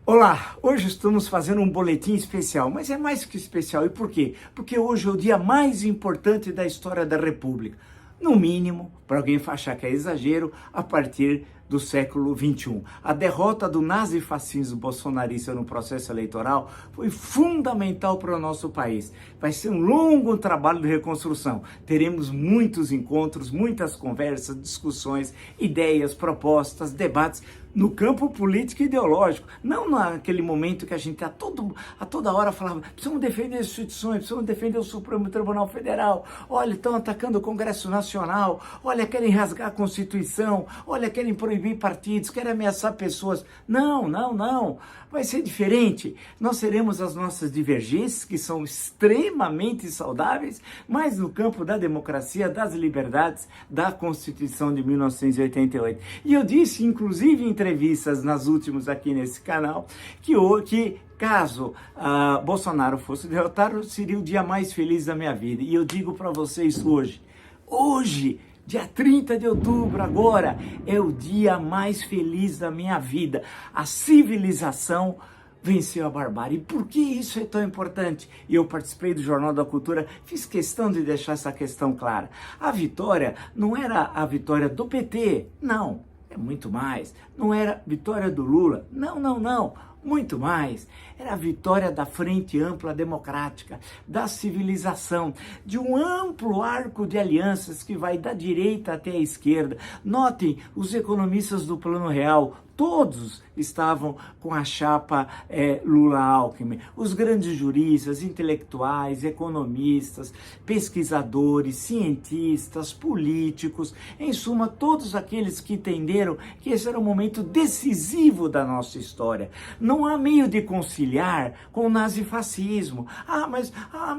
Olá, hoje estamos fazendo um boletim especial, mas é mais que especial. E por quê? Porque hoje é o dia mais importante da história da República. No mínimo, para alguém achar que é exagero, a partir do século XXI. A derrota do nazifascismo bolsonarista no processo eleitoral foi fundamental para o nosso país. Vai ser um longo trabalho de reconstrução. Teremos muitos encontros, muitas conversas, discussões, ideias, propostas, debates no campo político e ideológico. Não naquele momento que a gente a toda hora falava: precisamos defender as instituições, precisamos defender o Supremo Tribunal Federal, olha, estão atacando o Congresso Nacional, olha, querem rasgar a Constituição, olha, querem proibir partidos, querem ameaçar pessoas. Não. Vai ser diferente. Nós teremos as nossas divergências, que são extremamente saudáveis, mas no campo da democracia, das liberdades, da Constituição de 1988. E eu disse, inclusive em entrevistas nas últimas aqui nesse canal, que caso Bolsonaro fosse derrotado, seria o dia mais feliz da minha vida. E eu digo para vocês hoje, dia 30 de outubro, agora, é o dia mais feliz da minha vida. A civilização venceu a barbárie. E por que isso é tão importante? E eu participei do Jornal da Cultura, fiz questão de deixar essa questão clara. A vitória não era a vitória do PT, não, é muito mais. Não era a vitória do Lula, não. Muito mais, era a vitória da Frente Ampla Democrática, da civilização, de um amplo arco de alianças que vai da direita até a esquerda. Notem, os economistas do Plano Real, todos estavam com a chapa Lula-Alckmin. Os grandes juristas, intelectuais, economistas, pesquisadores, cientistas, políticos, em suma, todos aqueles que entenderam que esse era um momento decisivo da nossa história. Não há meio de conciliar com o nazifascismo.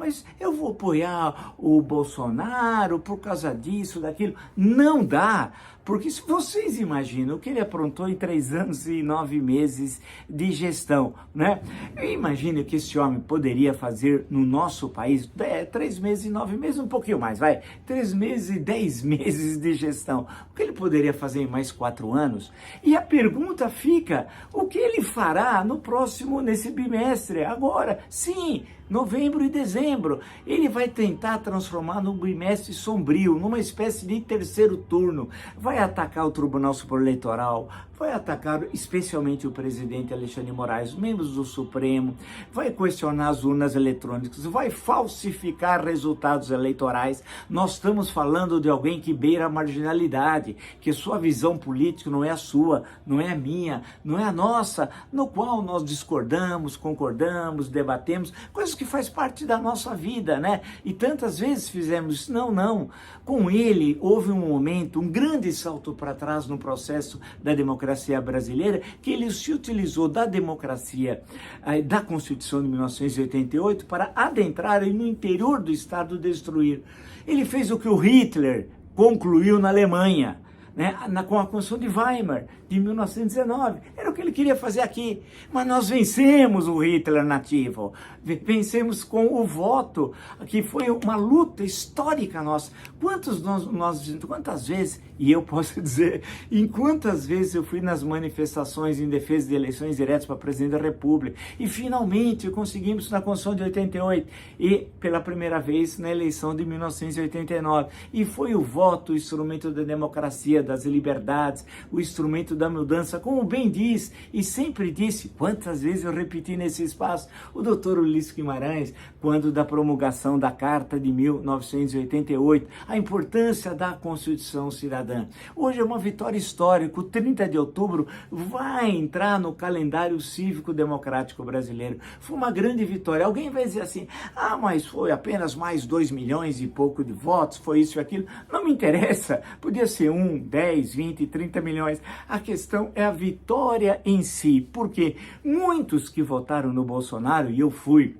Mas eu vou apoiar o Bolsonaro por causa disso, daquilo. Não dá. Porque se vocês imaginam o que ele aprontou em 3 anos e 9 meses de gestão, né? Imagine o que esse homem poderia fazer no nosso país, 3 meses e 9 meses, um pouquinho mais, 3 meses e 10 meses de gestão. O que ele poderia fazer em mais 4 anos? E a pergunta fica, o que ele fará nesse bimestre, agora? Sim, novembro e dezembro. Ele vai tentar transformar num bimestre sombrio, numa espécie de terceiro turno. Vai atacar o Tribunal Superior Eleitoral, vai atacar especialmente o presidente Alexandre de Moraes, membros do Supremo, vai questionar as urnas eletrônicas, vai falsificar resultados eleitorais. Nós estamos falando de alguém que beira a marginalidade, que sua visão política não é a sua, não é a minha, não é a nossa, no qual nós discordamos, concordamos, debatemos, coisas que faz parte da nossa vida, né? E tantas vezes fizemos isso. Não. Com ele houve um momento, um grande salto para trás no processo da democracia brasileira, que ele se utilizou da democracia, da Constituição de 1988 para adentrar no interior do Estado, destruir. Ele fez o que o Hitler concluiu na Alemanha, né, com a Constituição de Weimar, de 1919. Era o que ele queria fazer aqui. Mas nós vencemos o Hitler nativo. Vencemos com o voto, que foi uma luta histórica nossa. Quantas vezes, e eu posso dizer, em quantas vezes eu fui nas manifestações em defesa de eleições diretas para presidente da República. E finalmente conseguimos na Constituição de 88 e pela primeira vez na eleição de 1989. E foi o voto o instrumento da democracia, das liberdades, o instrumento da mudança, como bem diz e sempre disse, quantas vezes eu repeti nesse espaço, o doutor Ulisses Guimarães, quando da promulgação da Carta de 1988, a importância da Constituição Cidadã. Hoje é uma vitória histórica, o 30 de outubro vai entrar no calendário cívico-democrático brasileiro. Foi uma grande vitória. Alguém vai dizer assim, mas foi apenas mais 2 milhões e pouco de votos, foi isso e aquilo. Não me interessa, podia ser 1, 10, 20, 30 milhões. A questão é a vitória em si, porque muitos que votaram no Bolsonaro, e eu fui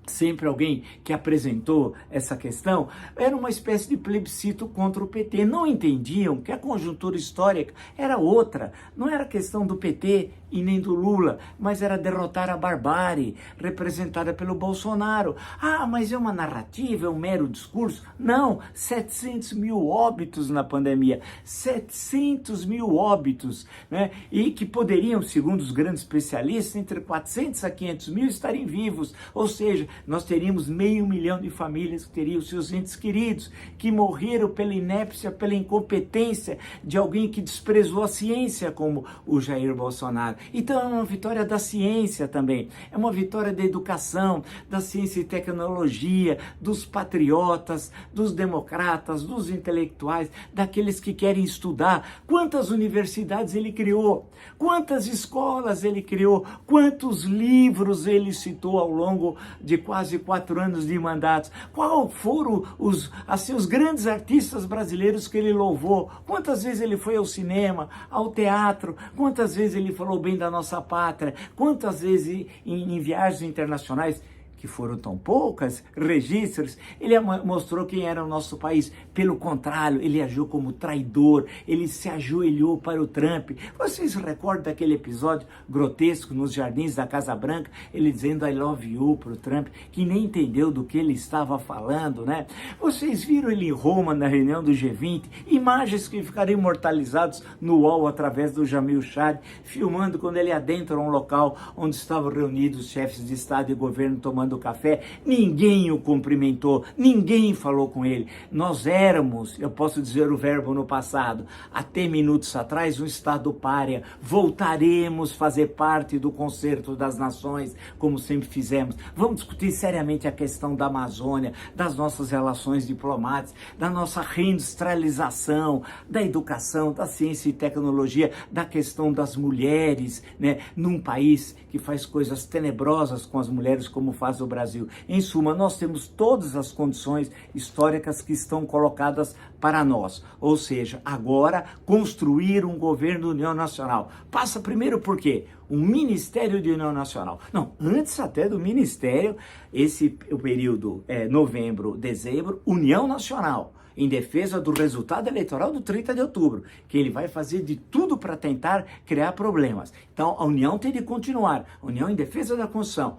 sempre alguém que apresentou essa questão, era uma espécie de plebiscito contra o PT. Não entendiam que a conjuntura histórica era outra, não era questão do PT e nem do Lula, mas era derrotar a barbárie representada pelo Bolsonaro. Ah, mas é uma narrativa, é um mero discurso? Não, 700 mil óbitos na pandemia, 700 mil óbitos, né? E que poderiam, segundo os grandes especialistas, entre 400 a 500 mil estarem vivos, ou seja, nós teríamos 500 mil de famílias que teriam seus entes queridos, que morreram pela inépcia, pela incompetência de alguém que desprezou a ciência, como o Jair Bolsonaro. Então é uma vitória da ciência também, é uma vitória da educação, da ciência e tecnologia, dos patriotas, dos democratas, dos intelectuais, daqueles que querem estudar. Quantas universidades ele criou? Quantas escolas ele criou? Quantos livros ele citou ao longo de quase 4 anos de mandatos? Qual foram os grandes artistas brasileiros que ele louvou? Quantas vezes ele foi ao cinema, ao teatro? Quantas vezes ele falou bem da nossa pátria? Quantas vezes em viagens internacionais, que foram tão poucas, registros, ele mostrou quem era o nosso país. Pelo contrário, ele agiu como traidor, ele se ajoelhou para o Trump. Vocês recordam daquele episódio grotesco nos jardins da Casa Branca, ele dizendo I love you para o Trump, que nem entendeu do que ele estava falando, né? Vocês viram ele em Roma, na reunião do G20, imagens que ficaram imortalizadas no UOL através do Jamil Chad, filmando quando ele adentra um local onde estavam reunidos os chefes de Estado e governo tomando café. Ninguém o cumprimentou, ninguém falou com ele. Nós éramos, eu posso dizer o verbo no passado, até minutos atrás, um Estado pária. Voltaremos a fazer parte do concerto das nações, como sempre fizemos. Vamos discutir seriamente a questão da Amazônia, das nossas relações diplomáticas, da nossa reindustrialização, da educação, da ciência e tecnologia, da questão das mulheres, né, num país que faz coisas tenebrosas com as mulheres, como faz o Brasil. Em suma, nós temos todas as condições históricas que estão colocadas para nós. Ou seja, agora construir um governo de união nacional. Passa primeiro por quê? Um Ministério de União Nacional. Não, antes até do Ministério, o período novembro, dezembro, União Nacional, em defesa do resultado eleitoral do 30 de outubro, que ele vai fazer de tudo para tentar criar problemas. Então, a União tem de continuar. União em defesa da Constituição.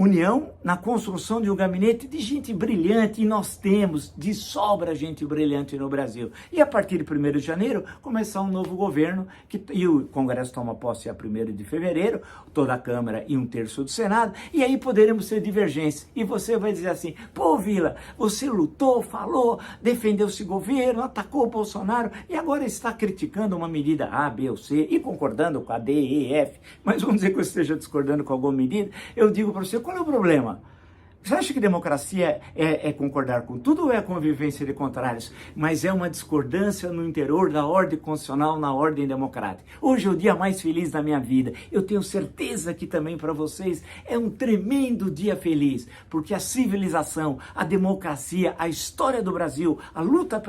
União na construção de um gabinete de gente brilhante, e nós temos de sobra gente brilhante no Brasil. E a partir de 1º de janeiro, começar um novo governo, e o Congresso toma posse a 1º de fevereiro, toda a Câmara e 1/3 do Senado, e aí poderemos ter divergências. E você vai dizer assim, pô Vila, você lutou, falou, defendeu esse governo, atacou o Bolsonaro, e agora está criticando uma medida A, B ou C, e concordando com a D, E, F, mas vamos dizer que eu esteja discordando com alguma medida, eu digo para você, qual é o problema? Você acha que democracia é concordar com tudo ou é a convivência de contrários? Mas é uma discordância no interior da ordem constitucional, na ordem democrática. Hoje é o dia mais feliz da minha vida. Eu tenho certeza que também para vocês é um tremendo dia feliz, porque a civilização, a democracia, a história do Brasil, a luta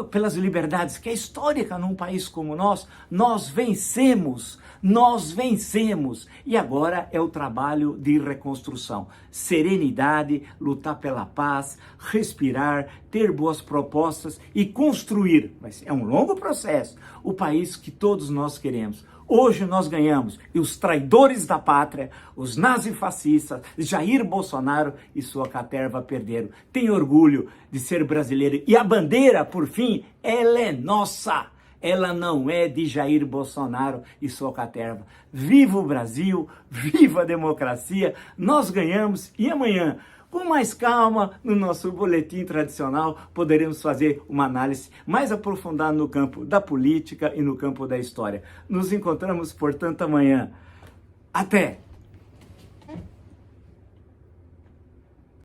pelas liberdades, que é histórica num país como nós vencemos. Nós vencemos, e agora é o trabalho de reconstrução, serenidade, lutar pela paz, respirar, ter boas propostas e construir, mas é um longo processo, o país que todos nós queremos. Hoje nós ganhamos, e os traidores da pátria, os nazifascistas, Jair Bolsonaro e sua caterva perderam. Tenho orgulho de ser brasileiro, e a bandeira, por fim, ela é nossa. Ela não é de Jair Bolsonaro e sua caterva. Viva o Brasil, viva a democracia, nós ganhamos, e amanhã, com mais calma, no nosso boletim tradicional, poderemos fazer uma análise mais aprofundada no campo da política e no campo da história. Nos encontramos, portanto, amanhã. Até!